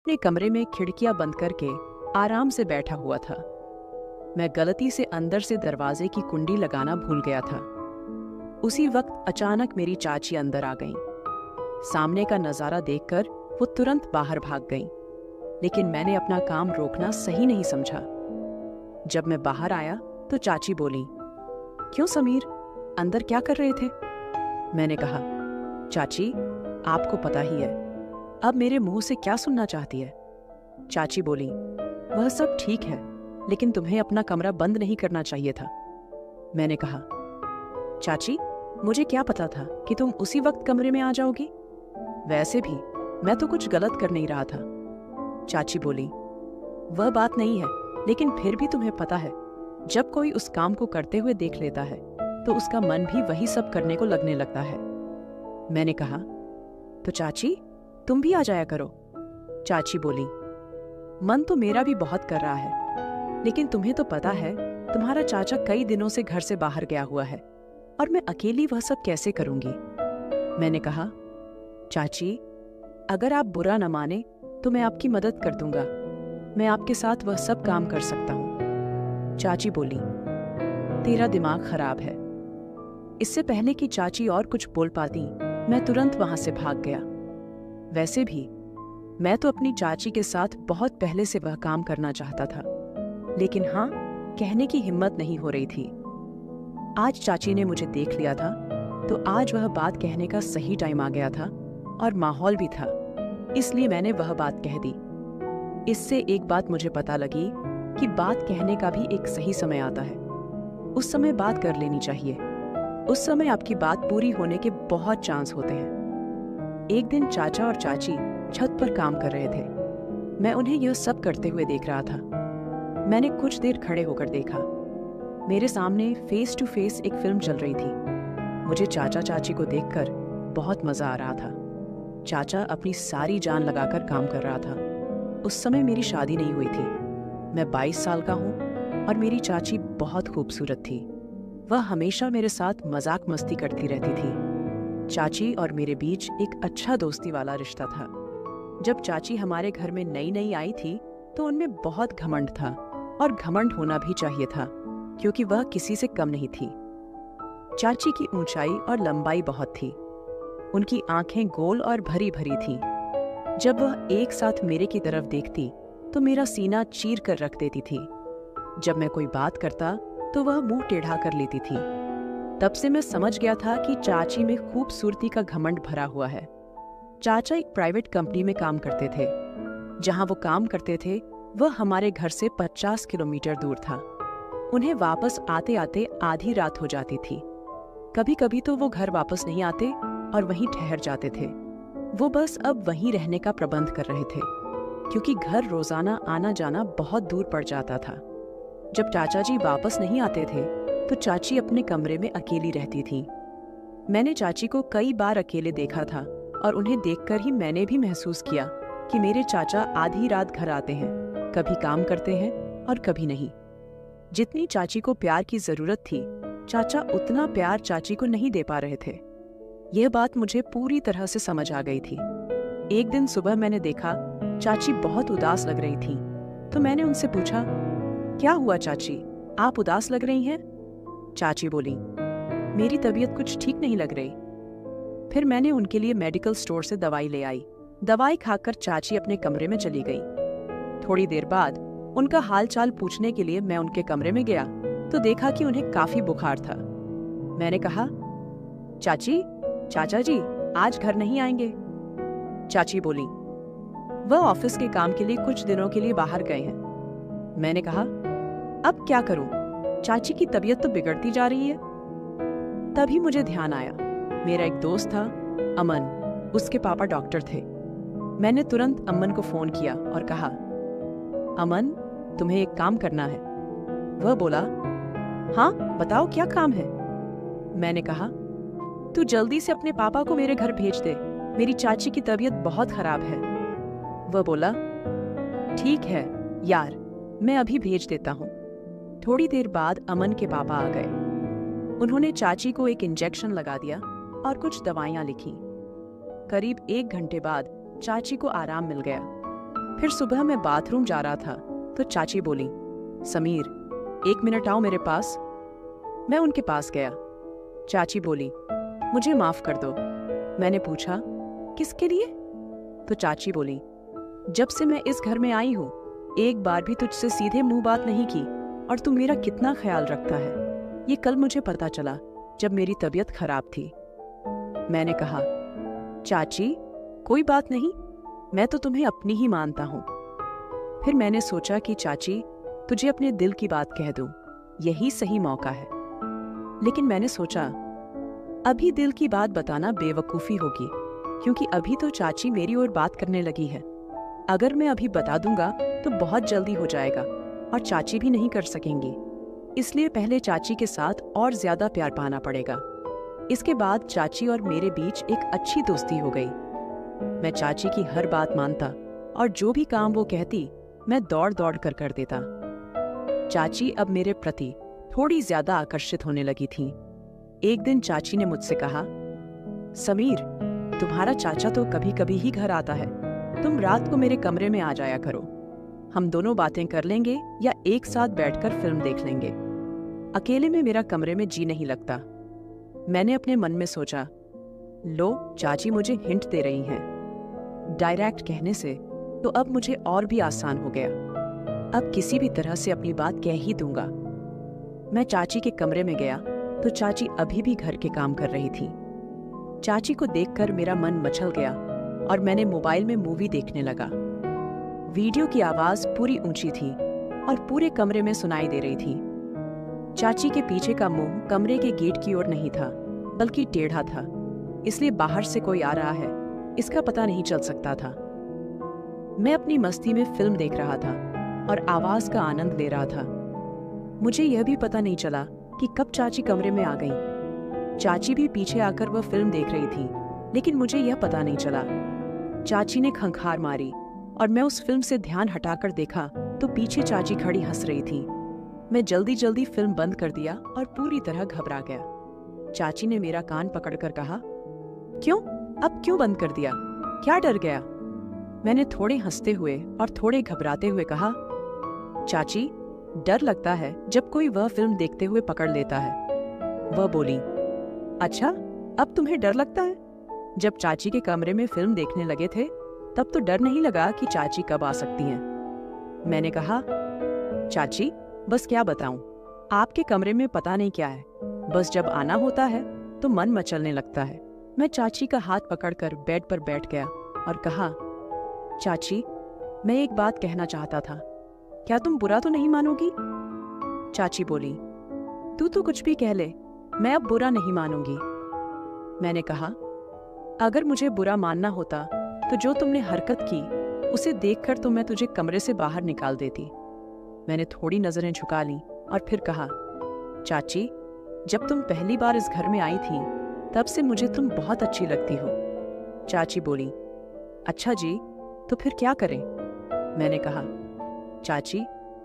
अपने कमरे में खिड़कियां बंद करके आराम से बैठा हुआ था। मैं गलती से अंदर से दरवाजे की कुंडी लगाना भूल गया था। उसी वक्त अचानक मेरी चाची अंदर आ गईं। सामने का नजारा देखकर वो तुरंत बाहर भाग गईं, लेकिन मैंने अपना काम रोकना सही नहीं समझा। जब मैं बाहर आया तो चाची बोली, क्यों समीर, अंदर क्या कर रहे थे? मैंने कहा, चाची आपको पता ही है, अब मेरे मुंह से क्या सुनना चाहती है? चाची बोली, वह सब ठीक है, लेकिन तुम्हें अपना कमरा बंद नहीं करना चाहिए था। मैंने कहा, चाची मुझे क्या पता था कि तुम उसी वक्त कमरे में आ जाओगी? वैसे भी मैं तो कुछ गलत कर नहीं रहा था। चाची बोली, वह बात नहीं है, लेकिन फिर भी तुम्हें पता है, जब कोई उस काम को करते हुए देख लेता है तो उसका मन भी वही सब करने को लगने लगता है। मैंने कहा, तो चाची तुम भी आ जाया करो। चाची बोली, मन तो मेरा भी बहुत कर रहा है, लेकिन तुम्हें तो पता है तुम्हारा चाचा कई दिनों से घर से बाहर गया हुआ है और मैं अकेली वह सब कैसे करूंगी? मैंने कहा, चाची अगर आप बुरा न माने तो मैं आपकी मदद कर दूंगा, मैं आपके साथ वह सब काम कर सकता हूं। चाची बोली, तेरा दिमाग खराब है। इससे पहले कि चाची और कुछ बोल पाती, मैं तुरंत वहां से भाग गया। वैसे भी मैं तो अपनी चाची के साथ बहुत पहले से वह काम करना चाहता था, लेकिन हाँ, कहने की हिम्मत नहीं हो रही थी। आज चाची ने मुझे देख लिया था, तो आज वह बात कहने का सही टाइम आ गया था और माहौल भी था, इसलिए मैंने वह बात कह दी। इससे एक बात मुझे पता लगी कि बात कहने का भी एक सही समय आता है। उस समय बात कर लेनी चाहिए। उस समय आपकी बात पूरी होने के बहुत चांस होते हैं। एक दिन चाचा और चाची छत पर काम कर रहे थे। मैं उन्हें यह सब करते हुए देख रहा था। मैंने कुछ देर खड़े होकर देखा। मेरे सामने फेस टू फेस एक फिल्म चल रही थी। मुझे चाचा चाची को देखकर बहुत मजा आ रहा था। चाचा अपनी सारी जान लगाकर काम कर रहा था। उस समय मेरी शादी नहीं हुई थी। मैं 22 साल का हूँ और मेरी चाची बहुत खूबसूरत थी। वह हमेशा मेरे साथ मजाक मस्ती करती रहती थी। चाची और मेरे बीच एक अच्छा दोस्ती वाला रिश्ता था। जब चाची हमारे घर में नई नई आई थी तो उनमें बहुत घमंड था, और घमंड होना भी चाहिए था क्योंकि वह किसी से कम नहीं थी। चाची की ऊंचाई और लंबाई बहुत थी। उनकी आंखें गोल और भरी भरी थीं। जब वह एक साथ मेरे की तरफ देखती तो मेरा सीना चीर कर रख देती थी। जब मैं कोई बात करता तो वह मुंह टेढ़ा कर लेती थी। तब से मैं समझ गया था कि चाची में खूबसूरती का घमंड भरा हुआ है। चाचा एक प्राइवेट कंपनी में काम करते थे। जहां वो काम करते थे वह हमारे घर से 50 किलोमीटर दूर था। उन्हें वापस आते आते आधी रात हो जाती थी। कभी कभी तो वो घर वापस नहीं आते और वहीं ठहर जाते थे। वो बस अब वहीं रहने का प्रबंध कर रहे थे, क्योंकि घर रोजाना आना जाना बहुत दूर पड़ जाता था। जब चाचा जी वापस नहीं आते थे तो चाची अपने कमरे में अकेली रहती थी। मैंने चाची को कई बार अकेले देखा था और उन्हें देखकर ही मैंने भी महसूस किया कि मेरे चाचा आधी रात घर आते हैं, कभी काम करते हैं और कभी नहीं। जितनी चाची को प्यार की जरूरत थी, चाचा उतना प्यार चाची को नहीं दे पा रहे थे। यह बात मुझे पूरी तरह से समझ आ गई थी। एक दिन सुबह मैंने देखा चाची बहुत उदास लग रही थी, तो मैंने उनसे पूछा, क्या हुआ चाची, आप उदास लग रही हैं? चाची बोली, मेरी तबीयत कुछ ठीक नहीं लग रही। फिर मैंने उनके लिए मेडिकल स्टोर से दवाई ले आई। दवाई खाकर चाची अपने कमरे में चली गई। थोड़ी देर बाद उनका हालचाल पूछने के लिए मैं उनके कमरे में गया तो देखा कि उन्हें काफी बुखार था। मैंने कहा, चाची, चाचा जी आज घर नहीं आएंगे? चाची बोली, वह ऑफिस के काम के लिए कुछ दिनों के लिए बाहर गए हैं। मैंने कहा, अब क्या करूं? चाची की तबीयत तो बिगड़ती जा रही है। तभी मुझे ध्यान आया, मेरा एक दोस्त था अमन, उसके पापा डॉक्टर थे। मैंने तुरंत अमन को फोन किया और कहा, अमन तुम्हें एक काम करना है। वह बोला, हाँ बताओ क्या काम है? मैंने कहा, तू जल्दी से अपने पापा को मेरे घर भेज दे, मेरी चाची की तबीयत बहुत खराब है। वह बोला, ठीक है यार, मैं अभी भेज देता हूँ। थोड़ी देर बाद अमन के पापा आ गए। उन्होंने चाची को एक इंजेक्शन लगा दिया और कुछ दवाइयां लिखी। करीब 1 घंटे बाद चाची को आराम मिल गया। फिर सुबह मैं बाथरूम जा रहा था तो चाची बोली, समीर 1 मिनट आओ मेरे पास। मैं उनके पास गया। चाची बोली, मुझे माफ कर दो। मैंने पूछा, किसके लिए? तो चाची बोली, जब से मैं इस घर में आई हूँ एक बार भी तुझसे सीधे मुंह बात नहीं की और तू मेरा कितना ख्याल रखता है ये कल मुझे पता चला जब मेरी तबीयत खराब थी। मैंने कहा, चाची कोई बात नहीं, मैं तो तुम्हें अपनी ही मानता हूँ। फिर मैंने सोचा कि चाची तुझे अपने दिल की बात कह दूं, यही सही मौका है। लेकिन मैंने सोचा अभी दिल की बात बताना बेवकूफ़ी होगी, क्योंकि अभी तो चाची मेरी ओर बात करने लगी है। अगर मैं अभी बता दूंगा तो बहुत जल्दी हो जाएगा और चाची भी नहीं कर सकेंगी, इसलिए पहले चाची के साथ और ज्यादा प्यार पाना पड़ेगा। इसके बाद चाची और मेरे बीच एक अच्छी दोस्ती हो गई। मैं चाची की हर बात मानता और जो भी काम वो कहती मैं दौड़ दौड़ कर देता। चाची अब मेरे प्रति थोड़ी ज्यादा आकर्षित होने लगी थी। एक दिन चाची ने मुझसे कहा, समीर तुम्हारा चाचा तो कभी कभी ही घर आता है, तुम रात को मेरे कमरे में आ जाया करो, हम दोनों बातें कर लेंगे या एक साथ बैठकर फिल्म देख लेंगे। अकेले में मेरा कमरे में जी नहीं लगता। मैंने अपने मन में सोचा, लो चाची मुझे हिंट दे रही हैं। डायरेक्ट कहने से तो अब मुझे और भी आसान हो गया। अब किसी भी तरह से अपनी बात कह ही दूंगा। मैं चाची के कमरे में गया तो चाची अभी भी घर के काम कर रही थी। चाची को देखकर मेरा मन मचल गया और मैंने मोबाइल में मूवी देखने लगा। वीडियो की आवाज पूरी ऊंची थी और पूरे कमरे में सुनाई दे रही थी। चाची के पीछे का मुंह कमरे के गेट की ओर नहीं था, बल्कि टेढ़ा था, इसलिए बाहर से कोई आ रहा है इसका पता नहीं चल सकता था। मैं अपनी मस्ती में फिल्म देख रहा था और आवाज का आनंद ले रहा था। मुझे यह भी पता नहीं चला कि कब चाची कमरे में आ गई। चाची भी पीछे आकर वह फिल्म देख रही थी, लेकिन मुझे यह पता नहीं चला। चाची ने खंखार मारी और मैं उस फिल्म से ध्यान हटाकर देखा तो पीछे चाची खड़ी हंस रही थी। मैं जल्दी जल्दी फिल्म बंद कर दिया और पूरी तरह घबरा गया। चाची ने मेरा कान पकड़कर कहा, क्यों? अब क्यों बंद कर दिया? क्या डर गया? मैंने थोड़े हंसते हुए और थोड़े घबराते हुए कहा, चाची डर लगता है जब कोई वह फिल्म देखते हुए पकड़ लेता है। वह बोली, अच्छा अब तुम्हें डर लगता है? जब चाची के कमरे में फिल्म देखने लगे थे तब तो डर नहीं लगा कि चाची कब आ सकती हैं। मैंने कहा, चाची बस क्या बताऊं, आपके कमरे में पता नहीं क्या है, बस जब आना होता है तो मन मचलने लगता है। मैं चाची का हाथ पकड़कर बेड पर बैठ गया और कहा, चाची मैं एक बात कहना चाहता था, क्या तुम बुरा तो नहीं मानोगी? चाची बोली, तू तो कुछ भी कह ले, मैं अब बुरा नहीं मानूंगी। मैंने कहा, अगर मुझे बुरा मानना होता तो जो तुमने हरकत की उसे देखकर तो मैं तुझे कमरे से बाहर निकाल देती। मैंने थोड़ी नजरें झुका ली और फिर कहा, चाची जब तुम पहली बार इस घर में आई थी तब से मुझे तुम बहुत अच्छी लगती हो। चाची बोली, अच्छा जी तो फिर क्या करें? मैंने कहा, चाची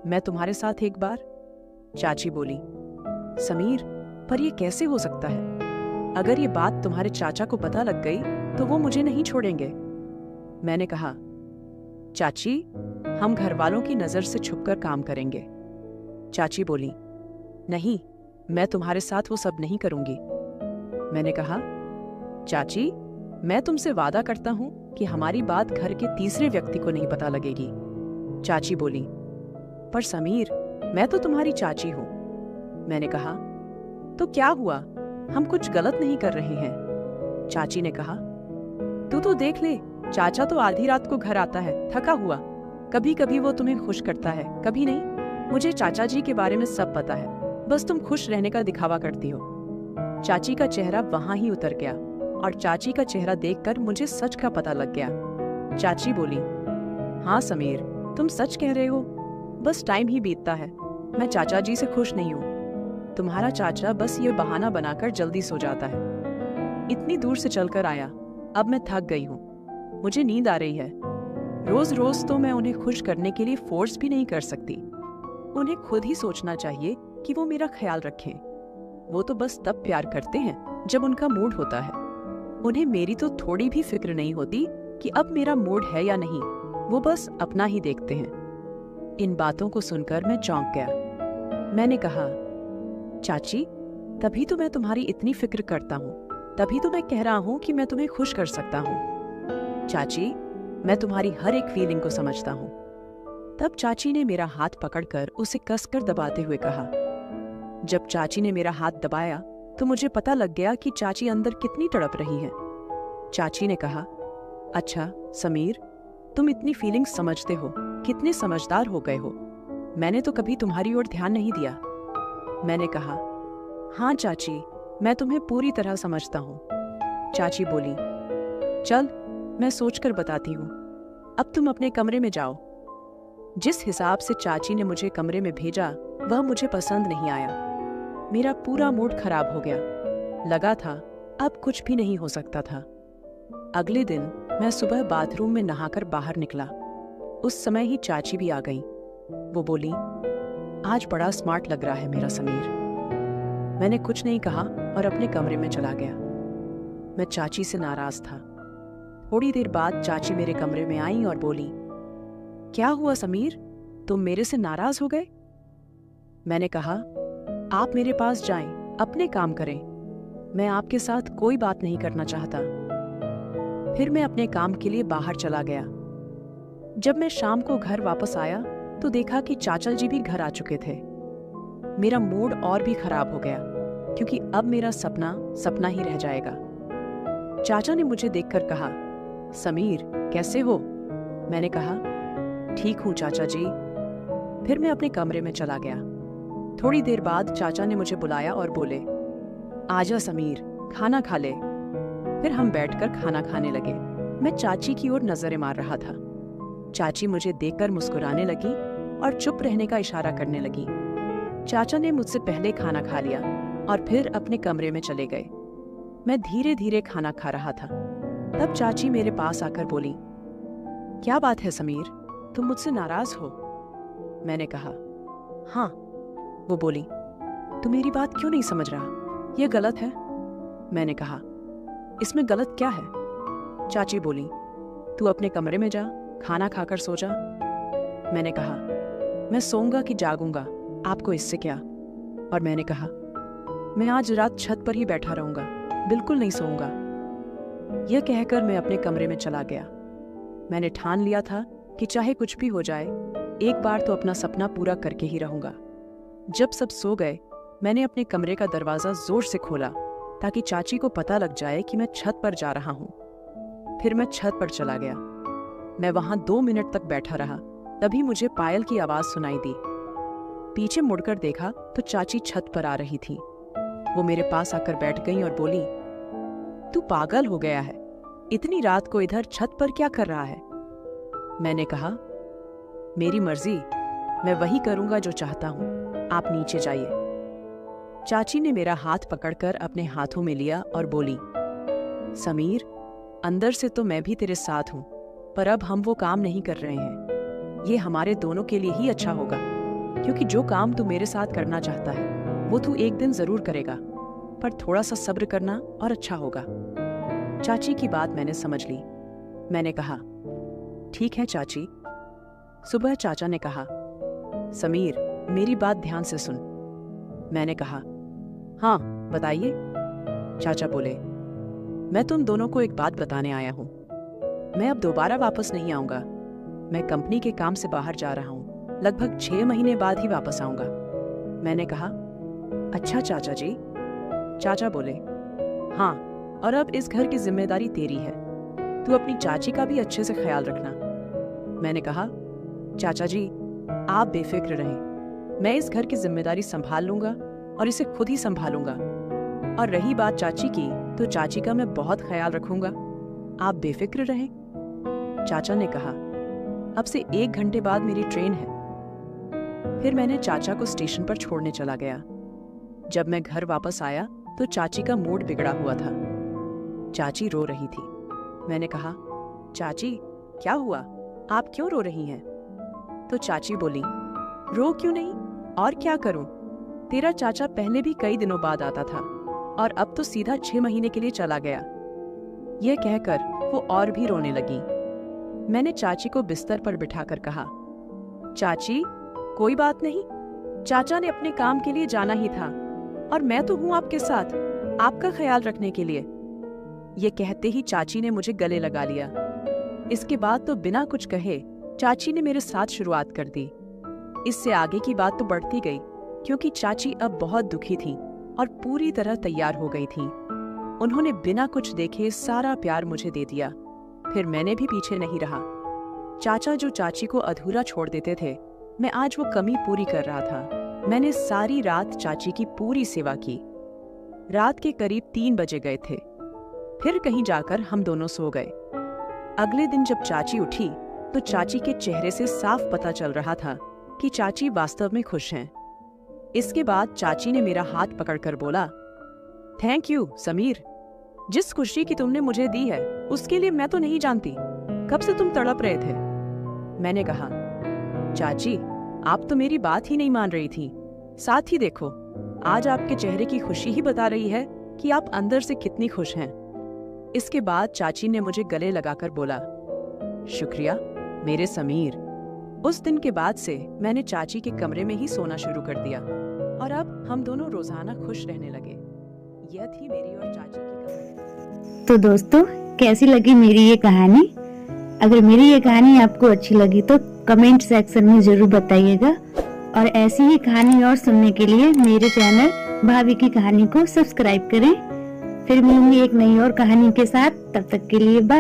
मैं तुम्हारे साथ एक बार। चाची बोली, समीर पर यह कैसे हो सकता है? अगर ये बात तुम्हारे चाचा को पता लग गई तो वो मुझे नहीं छोड़ेंगे। मैंने कहा, चाची हम घर वालों की नजर से छुपकर काम करेंगे। चाची बोली, नहीं मैं तुम्हारे साथ वो सब नहीं करूंगी। मैंने कहा, चाची मैं तुमसे वादा करता हूं कि हमारी बात घर के तीसरे व्यक्ति को नहीं पता लगेगी। चाची बोली, पर समीर मैं तो तुम्हारी चाची हूं। मैंने कहा, तो क्या हुआ, हम कुछ गलत नहीं कर रहे हैं। चाची ने कहा, तू तो देख ले, चाचा तो आधी रात को घर आता है थका हुआ, कभी कभी वो तुम्हें खुश करता है कभी नहीं। मुझे चाचा जी के बारे में सब पता है, बस तुम खुश रहने का दिखावा करती हो। चाची का चेहरा वहां ही उतर गया और चाची का चेहरा देखकर मुझे सच का पता लग गया। चाची बोली, हाँ समीर तुम सच कह रहे हो, बस टाइम ही बीतता है, मैं चाचा जी से खुश नहीं हूँ। तुम्हारा चाचा बस ये बहाना बनाकर जल्दी सो जाता है। इतनी दूर से चलकर आया, अब मैं थक गई हूँ, मुझे नींद आ रही है। रोज रोज तो मैं उन्हें खुश करने के लिए फोर्स भी नहीं कर सकती। उन्हें खुद ही सोचना चाहिए कि वो मेरा ख्याल रखें। वो तो बस तब प्यार करते हैं जब उनका मूड होता है। उन्हें मेरी तो थोड़ी भी फिक्र नहीं होती कि अब मेरा मूड है या नहीं। वो बस अपना ही देखते हैं। इन बातों को सुनकर मैं चौंक गया। मैंने कहा, चाची, तभी तो मैं तुम्हारी इतनी फिक्र करता हूँ, तभी तो मैं कह रहा हूँ कि मैं तुम्हें खुश कर सकता हूँ। चाची, मैं तुम्हारी हर एक फीलिंग को समझता हूँ। तब चाची ने मेरा हाथ पकड़कर उसे कसकर दबाते हुए कहा। जब चाची ने मेरा हाथ दबाया तो मुझे पता लग गया कि चाची अंदर कितनी तड़प रही है। चाची ने कहा, अच्छा समीर, तुम इतनी फीलिंग्स समझते हो, कितने समझदार हो गए हो। मैंने तो कभी तुम्हारी ओर ध्यान नहीं दिया। मैंने कहा, हाँ चाची, मैं तुम्हें पूरी तरह समझता हूँ। चाची बोली, चल मैं सोचकर बताती हूँ, अब तुम अपने कमरे में जाओ। जिस हिसाब से चाची ने मुझे कमरे में भेजा वह मुझे पसंद नहीं आया। मेरा पूरा मूड खराब हो गया। लगा था अब कुछ भी नहीं हो सकता था। अगले दिन मैं सुबह बाथरूम में नहाकर बाहर निकला। उस समय ही चाची भी आ गई। वो बोली, आज बड़ा स्मार्ट लग रहा है मेरा समीर। मैंने कुछ नहीं कहा और अपने कमरे में चला गया। मैं चाची से नाराज था। थोड़ी देर बाद चाची मेरे कमरे में आई और बोली, क्या हुआ समीर, तुम मेरे से नाराज हो गए? मैंने कहा, आप मेरे पास जाएं, अपने काम करें। मैं आपके साथ कोई बात नहीं करना चाहता। फिर मैं अपने काम के लिए बाहर चला गया। जब मैं शाम को घर वापस आया तो देखा कि चाचा जी भी घर आ चुके थे। मेरा मूड और भी खराब हो गया, क्योंकि अब मेरा सपना सपना ही रह जाएगा। चाचा ने मुझे देखकर कहा, समीर कैसे हो? मैंने कहा, ठीक हूँ चाचा जी। फिर मैं अपने कमरे में चला गया। थोड़ी देर बाद चाचा ने मुझे बुलाया और बोले, आजा समीर, खाना खा ले। फिर हम बैठकर खाना खाने लगे। मैं चाची की ओर नजरें मार रहा था। चाची मुझे देखकर मुस्कुराने लगी और चुप रहने का इशारा करने लगी। चाचा ने मुझसे पहले खाना खा लिया और फिर अपने कमरे में चले गए। मैं धीरे धीरे खाना खा रहा था। तब चाची मेरे पास आकर बोली, क्या बात है समीर, तुम मुझसे नाराज हो? मैंने कहा, हाँ। वो बोली, तू मेरी बात क्यों नहीं समझ रहा? यह गलत है। मैंने कहा, इसमें गलत क्या है? चाची बोली, तू अपने कमरे में जा, खाना खाकर सो जा। मैंने कहा, मैं सोऊंगा कि जागूंगा, आपको इससे क्या? और मैंने कहा, मैं आज रात छत पर ही बैठा रहूंगा, बिल्कुल नहीं सोऊंगा। यह कहकर मैं अपने कमरे में चला गया। मैंने ठान लिया था कि चाहे कुछ भी हो जाए, एक बार तो अपना सपना पूरा करके ही रहूंगा। जब सब सो गए, मैंने अपने कमरे का दरवाजा जोर से खोला ताकि चाची को पता लग जाए कि मैं छत पर जा रहा हूं। फिर मैं छत पर चला गया। मैं वहां 2 मिनट तक बैठा रहा। तभी मुझे पायल की आवाज सुनाई दी। पीछे मुड़कर देखा तो चाची छत पर आ रही थी। वो मेरे पास आकर बैठ गई और बोली, तू पागल हो गया है, इतनी रात को इधर छत पर क्या कर रहा है? मैंने कहा, मेरी मर्जी, मैं वही करूंगा जो चाहता हूं, आप नीचे जाइए। चाची ने मेरा हाथ पकड़कर अपने हाथों में लिया और बोली, समीर, अंदर से तो मैं भी तेरे साथ हूं, पर अब हम वो काम नहीं कर रहे हैं। ये हमारे दोनों के लिए ही अच्छा होगा, क्योंकि जो काम तू मेरे साथ करना चाहता है वो तू एक दिन जरूर करेगा, पर थोड़ा सा सब्र करना और अच्छा होगा। चाची की बात मैंने समझ ली। मैंने कहा, ठीक है चाची। सुबह चाचा ने कहा, समीर, मेरी बात ध्यान से सुन। मैंने कहा, हाँ बताइए। चाचा बोले, मैं तुम दोनों को एक बात बताने आया हूं। मैं अब दोबारा वापस नहीं आऊंगा। मैं कंपनी के काम से बाहर जा रहा हूं। लगभग 6 महीने बाद ही वापस आऊंगा। मैंने कहा, अच्छा चाचा जी। चाचा बोले, हाँ, और अब इस घर की जिम्मेदारी तेरी है। तू अपनी चाची का भी अच्छे से ख्याल रखना। मैंने कहा, चाचा जी, आप बेफिक्र रहें, मैं इस घर की जिम्मेदारी संभाल लूंगा और इसे खुद ही संभालूंगा। और रही बात चाची की, तो चाची का मैं बहुत ख्याल रखूंगा, आप बेफिक्र रहें। चाचा ने कहा, अब से 1 घंटे बाद मेरी ट्रेन है। फिर मैंने चाचा को स्टेशन पर छोड़ने चला गया। जब मैं घर वापस आया तो चाची का मूड बिगड़ा हुआ था। चाची रो रही थी। मैंने कहा, चाची क्या हुआ, आप क्यों रो रही हैं? तो चाची बोली, रो क्यों नहीं, और क्या करूं? तेरा चाचा पहले भी कई दिनों बाद आता था और अब तो सीधा 6 महीने के लिए चला गया। यह कहकर वो और भी रोने लगी। मैंने चाची को बिस्तर पर बिठाकर कहा, चाची, कोई बात नहीं, चाचा ने अपने काम के लिए जाना ही था और मैं तो हूं आपके साथ, आपका ख्याल रखने के लिए। ये कहते ही चाची ने मुझे गले लगा लिया। इसके बाद तो बिना कुछ कहे चाची ने मेरे साथ शुरुआत कर दी। इससे आगे की बात तो बढ़ती गई, क्योंकि चाची अब बहुत दुखी थी और पूरी तरह तैयार हो गई थी। उन्होंने बिना कुछ देखे सारा प्यार मुझे दे दिया। फिर मैंने भी पीछे नहीं रहा। चाचा जो चाची को अधूरा छोड़ देते थे, मैं आज वो कमी पूरी कर रहा था। मैंने सारी रात चाची की पूरी सेवा की। रात के करीब 3 बजे गए थे। फिर कहीं जाकर हम दोनों सो गए। अगले दिन जब चाची उठी तो चाची के चेहरे से साफ पता चल रहा था कि चाची वास्तव में खुश हैं। इसके बाद चाची ने मेरा हाथ पकड़कर बोला, थैंक यू समीर, जिस खुशी की तुमने मुझे दी है उसके लिए मैं तो नहीं जानती कब से तुम तड़प रहे थे। मैंने कहा, चाची, आप तो मेरी बात ही नहीं मान रही थी। साथ ही देखो, आज आपके चेहरे की खुशी ही बता रही है कि आप अंदर से कितनी खुश हैं। इसके बाद चाची ने मुझे गले लगाकर बोला, शुक्रिया मेरे समीर। उस दिन के बाद से मैंने चाची के कमरे में ही सोना शुरू कर दिया और अब हम दोनों रोजाना खुश रहने लगे। यह थी मेरी और चाची की कहानी। तो दोस्तों, कैसी लगी मेरी ये कहानी? अगर मेरी ये कहानी आपको अच्छी लगी तो कमेंट सेक्शन में जरूर बताइएगा और ऐसी ही कहानी और सुनने के लिए मेरे चैनल भाभी की कहानी को सब्सक्राइब करें। फिर मिलूंगी एक नई और कहानी के साथ। तब तक के लिए बाय।